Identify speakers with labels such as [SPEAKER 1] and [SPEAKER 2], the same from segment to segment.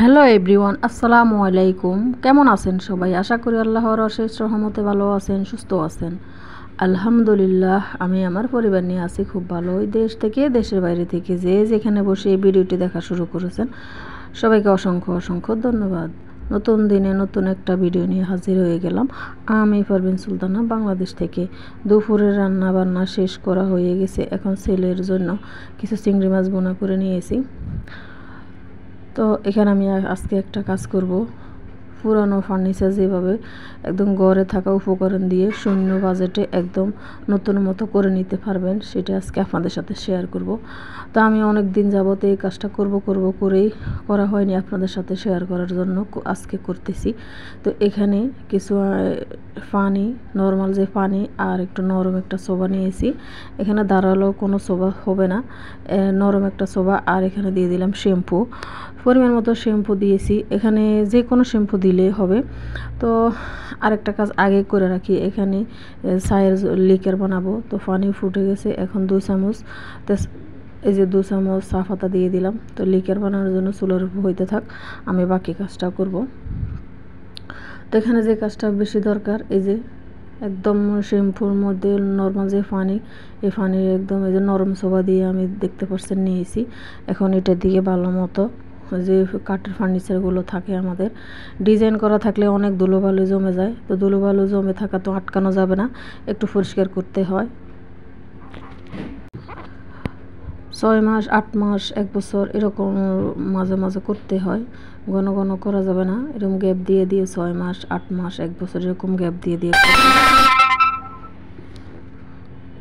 [SPEAKER 1] Hello everyone, আসসালামু আলাইকুম। কেমন আছেন সবাই? আশা করি আল্লাহর অশেষ রহমতে ভালো আছেন, সুস্থ আছেন। আলহামদুলিল্লাহ, আমি আমার পরিবার নিয়ে আছি খুব ভালোই। দেশ থেকে, দেশের বাইরে থেকে যে যেখানে বসে এই ভিডিওটি দেখা শুরু করেছেন, সবাইকে অসংখ্য অসংখ্য ধন্যবাদ। নতুন দিনে নতুন একটা ভিডিও নিয়ে হাজির হয়ে গেলাম। আমি পারভিন সুলতানা, বাংলাদেশ থেকে। দুপুরের রান্না বান্না শেষ করা হয়ে গেছে। এখন ছেলের জন্য কিছু চিংড়ি মাছ বোনা করে নিয়েছি। তো এখানে আমি আজকে একটা কাজ করব। পুরানো ফার্নিচার যেভাবে একদম ঘরে থাকা উপকরণ দিয়ে শূন্য বাজেটে একদম নতুন মতো করে নিতে পারবেন, সেটা আজকে আপনাদের সাথে শেয়ার করব। তো আমি অনেক দিন যাবত এই কাজটা করব করেই করা হয়নি, আপনাদের সাথে শেয়ার করার জন্য আজকে করতেছি। তো এখানে কিছু পানি, নর্মাল যে পানি আর একটু নরম একটা সোবা নিয়েছি। এখানে দাঁড়ালো কোনো সোবা হবে না, নরম একটা সোবা। আর এখানে দিয়ে দিলাম শ্যাম্পু, পরিমাণ মতো শ্যাম্পু দিয়েছি। এখানে যে কোনো শ্যাম্পু দিলে হবে। তো আরেকটা কাজ আগে করে রাখি, এখানে চায়ের লিকার বানাবো। তো পানি ফুটে গেছে, এখন 2 চামচ, এই যে 2 চামচ চা পাতা দিয়ে দিলাম। তো লিকার বানানোর জন্য চুলার উপর হইতে থাক, আমি বাকি কাজটা করব। তো এখানে যে কাজটা বেশি দরকার, এই যে একদম শ্যাম্পুর মধ্যে নর্মাল যে পানি, এই পানি একদম এই যে নরম সোবা দিয়ে আমি দেখতে পাচ্ছেন নিয়েছি। এখন এটা দিয়ে ভালো মতো যে কাঠের ফার্নিচারগুলো থাকে আমাদের, ডিজাইন করা থাকলে অনেক ধুলোবালু জমে যায়। তো ধুলোবালু জমে থাকা তো আটকানো যাবে না, একটু পরিষ্কার করতে হয়। 6 মাস, 8 মাস, 1 বছর এরকম মাঝে মাঝে করতে হয়, ঘন ঘন করা যাবে না। এরকম গ্যাপ দিয়ে দিয়ে 6 মাস, 8 মাস, 1 বছর এরকম গ্যাপ দিয়ে দিয়ে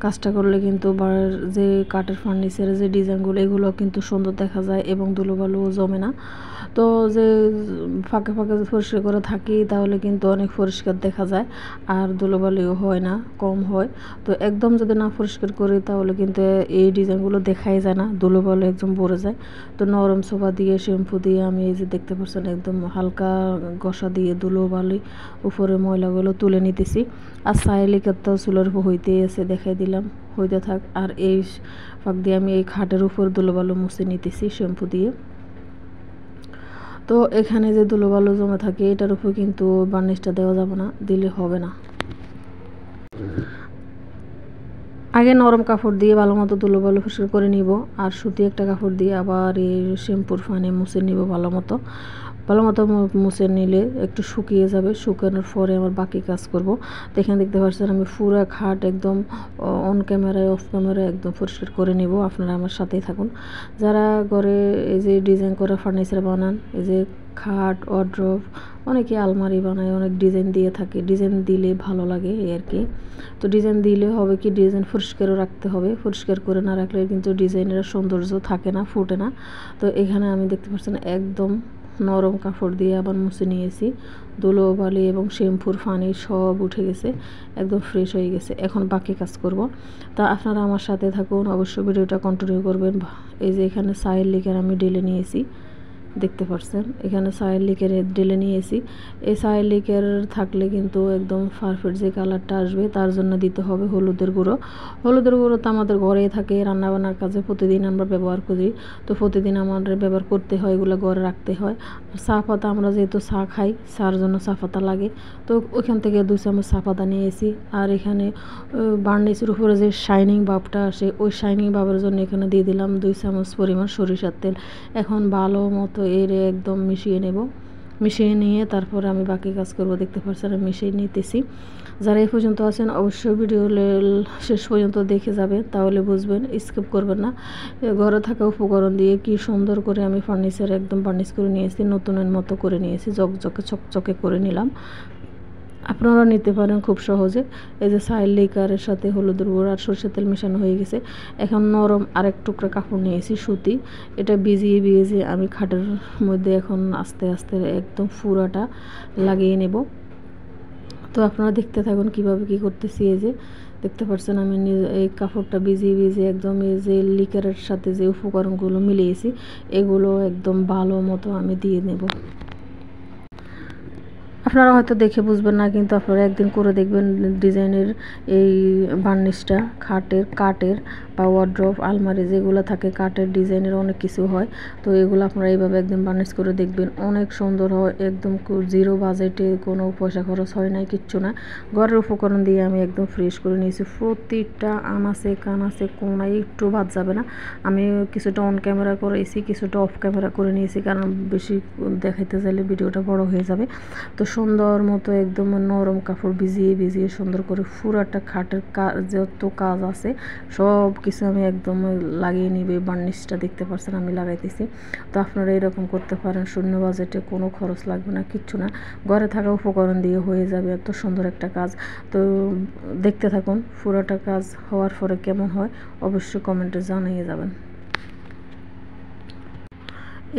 [SPEAKER 1] কাজটা করলে কিন্তু যে কাঠের ফার্নিচারের যে ডিজাইনগুলো, এগুলো কিন্তু সুন্দর দেখা যায় এবং ধুলোবালুও জমে না। তো যে ফাঁকে ফাঁকে পরিষ্কার করে থাকি তাহলে কিন্তু অনেক পরিষ্কার দেখা যায়, আর ধুলোবালিও হয় না, কম হয়। তো একদম যদি না পরিষ্কার করি তাহলে কিন্তু এই ডিজাইনগুলো দেখাই যায় না, ধুলোবালু একদম ভরে যায়। তো নরম সোফা দিয়ে শ্যাম্পু দিয়ে আমি এই যে দেখতে পাচ্ছেন একদম হালকা ঘষা দিয়ে ধুলোবালি উপরে ময়লাগুলো তুলে নিতেছি। আর সাইলিকারটা চুলার উপর হইতে এসে দেখাই দিলাম, হইতে থাক। আর এই ফাঁক দিয়ে আমি এই খাটের উপর ধুলোবালু মুছে নিতেছি শ্যাম্পু দিয়ে। তো এখানে যে ধুলোবালু জমে থাকে এটার উপর কিন্তু বার্নিশটা দেওয়া যাবে না, দিলে হবে না। আগে নরম কাপড় দিয়ে ভালো মতো ধুলোবালু পরিষ্কার করে নিব, আর সুতি একটা কাপড় দিয়ে আবার এই শ্যাম্পুর পানি মুছে নিব ভালো মতো মুছে নিলে একটু শুকিয়ে যাবে। শুকানোর পরে আমার বাকি কাজ করব। তো এখানে দেখতে পাচ্ছেন আমি পুরো খাট একদম অন ক্যামেরায় অফ ক্যামেরায় একদম পরিষ্কার করে নিব। আপনারা আমার সাথেই থাকুন। যারা ঘরে এই যে ডিজাইন করা ফার্নিচার বানান, এই যে খাট, ওয়ার্ড্রোব, অনেকে আলমারি বানায়, অনেক ডিজাইন দিয়ে থাকে। ডিজাইন দিলে ভালো লাগে এই আর কি। তো ডিজাইন দিলে হবে কি, ডিজাইন পরিষ্কারও রাখতে হবে, পরিষ্কার করে না রাখলে কিন্তু ডিজাইনের সৌন্দর্য থাকে না, ফুটে না। তো এখানে আমি দেখতে পাচ্ছেন একদম নরম কাপড় দিয়ে আবার মুছে নিয়েছি। ধুলোবালি এবং শ্যাম্পুর পানি সব উঠে গেছে, একদম ফ্রেশ হয়ে গেছে। এখন বাকি কাজ করব। তা আপনারা আমার সাথে থাকুন, অবশ্যই ভিডিওটা কন্টিনিউ করবেন। এই যে এখানে সাইড লিকের আমি ঢেলে নিয়েছি, দেখতে পাচ্ছেন এখানে সাইড লিকের ঢেলে নিয়েছি। এই সাইড লিকের থাকলে কিন্তু একদম পারফেক্ট যে কালারটা আসবে, তার জন্য দিতে হবে হলুদের গুঁড়ো। হলুদের গুঁড়ো তো আমাদের ঘরেই থাকে, রান্নাবান্নার কাজে প্রতিদিন আমরা ব্যবহার করি। তো প্রতিদিন আমাদের ব্যবহার করতে হয়, এগুলো ঘরে রাখতে হয়। আর চা পাতা, আমরা যেহেতু চা খাই, চার জন্য চা পাতা লাগে। তো ওইখান থেকে 2 চামচ চা পাতা নিয়েছি। আর এখানে বার্নিশের উপরে যে শাইনিং ভাবটা আসে, ওই শাইনিং ভাবের জন্য এখানে দিয়ে দিলাম 2 চামচ পরিমাণ সরিষার তেল। এখন ভালো মতো এর একদম মিশিয়ে নেব। মিশিয়ে নিয়ে তারপরে আমি বাকি কাজ করব। দেখতে পাচ্ছেন আমি মিশিয়ে নিতেছি। যারা এই পর্যন্ত আছেন অবশ্যই ভিডিও শেষ পর্যন্ত দেখে যাবেন, তাহলে বুঝবেন, স্কিপ করবেন না। ঘরে থাকা উপকরণ দিয়ে কি সুন্দর করে আমি ফার্নিচার একদম বার্নিশ করে নিয়েছি, নতুনের মতো করে নিয়েছি, ঝকঝকে চকচকে করে নিলাম। আপনারা নিতে পারেন খুব সহজে। এই যে সাইড লিকারের সাথে হলুদের গুঁড়ো আর সরষের তেল মেশানো হয়ে গেছে। এখন নরম আরেক টুকরা কাপড় নিয়েছি সুতি, এটা ভিজিয়ে আমি খাটের মধ্যে এখন আস্তে আস্তে একদম পুরাটা লাগিয়ে নেব। তো আপনারা দেখতে থাকুন কিভাবে কি করতেছি। এই যে দেখতে পাচ্ছেন আমি এই কাপড়টা ভিজিয়ে একদম এই যে লিকারের সাথে যে উপকরণগুলো মিলিয়েছি, এগুলো একদম ভালো মতো আমি দিয়ে নেব। আপনারা হয়তো দেখে বুঝবেন না, কিন্তু আপনারা একদিন করে দেখবেন ডিজাইনের এই বার্নিশটা কাঠের বা ওয়ার্ড্রপ আলমারি যেগুলো থাকে কাঠের ডিজাইনের অনেক কিছু হয়। তো এগুলো আপনারা এইভাবে একদিন বার্নিশ করে দেখবেন, অনেক সুন্দর হয়, একদম জিরো বাজেটে, কোনো পয়সা খরচ হয় নাই, কিচ্ছু না। ঘরের উপকরণ দিয়ে আমি একদম ফ্রেশ করে নিয়েছি, প্রতিটা আনাচে কানাচে কোনায় একটু বাদ যাবে না। আমি কিছুটা অন ক্যামেরা করেছি, কিছুটা অফ ক্যামেরা করে নিয়েছি, কারণ বেশি দেখাইতে চাইলে ভিডিওটা বড় হয়ে যাবে। তো সুন্দর মতো একদম নরম কাপড় ভিজিয়ে সুন্দর করে পুরাটা খাটের যত কাজ আছে সব কিছু আমি একদম লাগিয়ে নিবে। বার্নিশটা দেখতে পাচ্ছেন আমি লাগাইতেছি। তো আপনারা এরকম করতে পারেন, শূন্য বাজেটে, কোনো খরচ লাগবে না, কিচ্ছু না, ঘরে থাকা উপকরণ দিয়ে হয়ে যাবে এত সুন্দর একটা কাজ। তো দেখতে থাকুন, পুরাটা কাজ হওয়ার পরে কেমন হয় অবশ্যই কমেন্টে জানিয়ে যাবেন।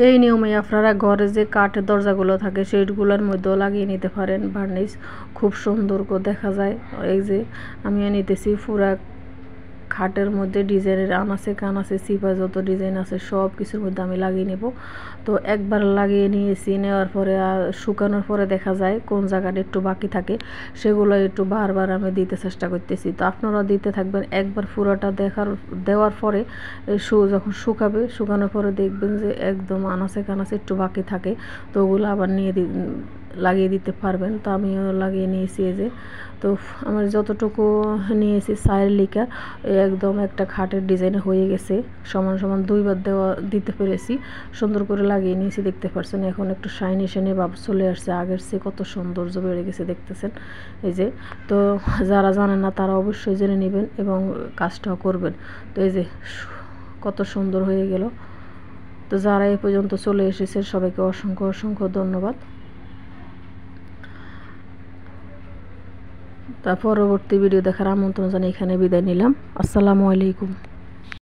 [SPEAKER 1] এই নিয়মে আপনারা ঘরে যে কাঠের দরজাগুলো থাকে সেইগুলোর মধ্যেও লাগিয়ে নিতে পারেন বার্নিশ, খুব সুন্দর করে দেখা যায়। এই যে আমি নিতেছি পুরা খাটের মধ্যে ডিজাইনের আনাচে কানাচে সিপা যত ডিজাইন আছে সব কিছুর মধ্যে আমি লাগিয়ে নেব। তো একবার লাগিয়ে নিয়েছি, নেওয়ার পরে আর শুকানোর পরে দেখা যায় কোন জায়গাটা একটু বাকি থাকে, সেগুলো একটু বারবার আমি দিতে চেষ্টা করতেছি। তো আপনারা দিতে থাকবেন, একবার পুরোটা দেওয়ার পরে যখন শুকানোর পরে দেখবেন যে একদম আনাচে কানাচে একটু বাকি থাকে, তো ওগুলো আবার লাগিয়ে দিতে পারবেন। তো আমিও লাগিয়ে নিয়েছি। এই যে তো আমার যতটুকু নিয়েছি সাইড লিকা একদম একটা খাটের ডিজাইন হয়ে গেছে, সমান সমান দুইবার দিতে পেরেছি, সুন্দর করে লাগিয়ে নিয়েছি, দেখতে পাচ্ছেন। এখন একটু শাইনি ভাব চলে আসছে, আগের চেয়ে কত সৌন্দর্য বেড়ে গেছে দেখতেছেন। এই যে তো যারা জানেন না তারা অবশ্যই জেনে নেবেন এবং কাজটাও করবেন। তো এই যে কত সুন্দর হয়ে গেল। তো যারা এই পর্যন্ত চলে এসেছে সবাইকে অসংখ্য ধন্যবাদ। তা পরবর্তী ভিডিও দেখার আমন্ত্রণ জানিয়ে এখানে বিদায় নিলাম। আসসালামু আলাইকুম।